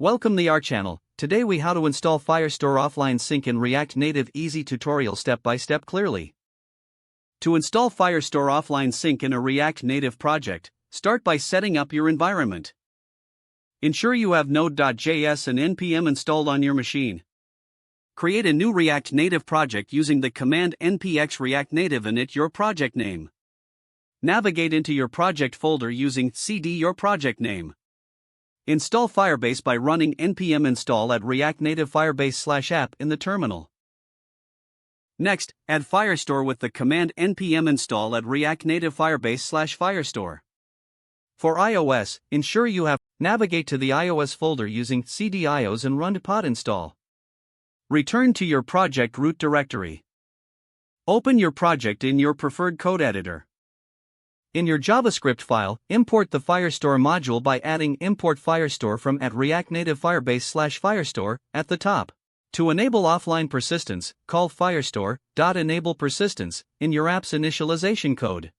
Welcome to our channel. Today we how to install Firestore offline sync in React Native easy tutorial step by step clearly. To install Firestore offline sync in a React Native project, start by setting up your environment. Ensure you have Node.js and npm installed on your machine. Create a new React Native project using the command npx React Native and it your project name. Navigate into your project folder using cd your project name. Install Firebase by running npm install at React Native Firebase/app in the terminal. Next, add Firestore with the command npm install at React Native Firebase/Firestore. For iOS, ensure you have navigate to the iOS folder using cd ios and run pod install. Return to your project root directory. Open your project in your preferred code editor. In your JavaScript file, import the Firestore module by adding import Firestore from at React Native Firebase/Firestore at the top. To enable offline persistence, call Firestore.enable persistence in your app's initialization code.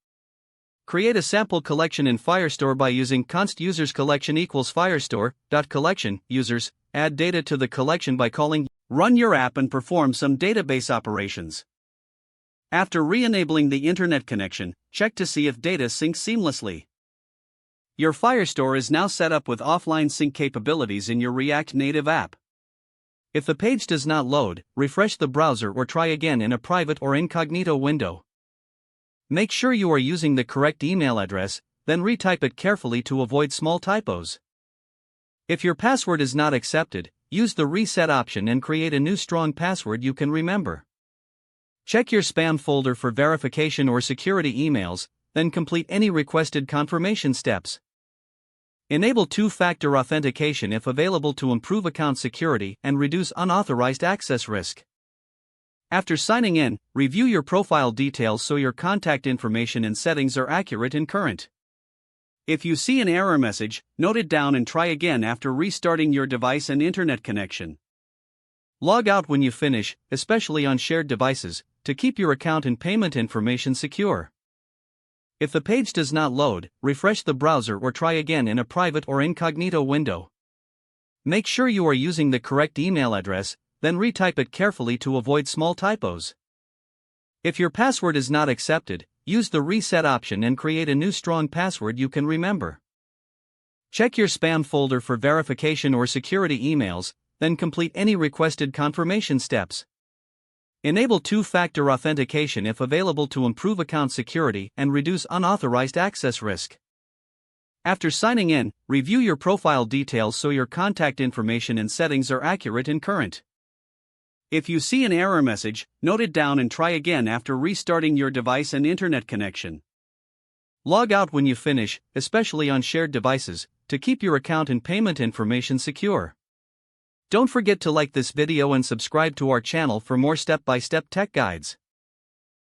Create a sample collection in Firestore by using const users collection equals Firestore.collection users. Add data to the collection by calling run your app and perform some database operations. After re-enabling the internet connection, check to see if data syncs seamlessly. Your Firestore is now set up with offline sync capabilities in your React Native app. If the page does not load, refresh the browser or try again in a private or incognito window. Make sure you are using the correct email address, then retype it carefully to avoid small typos. If your password is not accepted, use the reset option and create a new strong password you can remember. Check your spam folder for verification or security emails, then complete any requested confirmation steps. Enable two-factor authentication if available to improve account security and reduce unauthorized access risk. After signing in, review your profile details so your contact information and settings are accurate and current. If you see an error message, note it down and try again after restarting your device and internet connection. Log out when you finish, especially on shared devices, to keep your account and payment information secure. If the page does not load, refresh the browser or try again in a private or incognito window. Make sure you are using the correct email address, then retype it carefully to avoid small typos. If your password is not accepted, use the reset option and create a new strong password you can remember. Check your spam folder for verification or security emails, then complete any requested confirmation steps. Enable two-factor authentication if available to improve account security and reduce unauthorized access risk. After signing in, review your profile details so your contact information and settings are accurate and current. If you see an error message, note it down and try again after restarting your device and internet connection. Log out when you finish, especially on shared devices, to keep your account and payment information secure. Don't forget to like this video and subscribe to our channel for more step-by-step tech guides.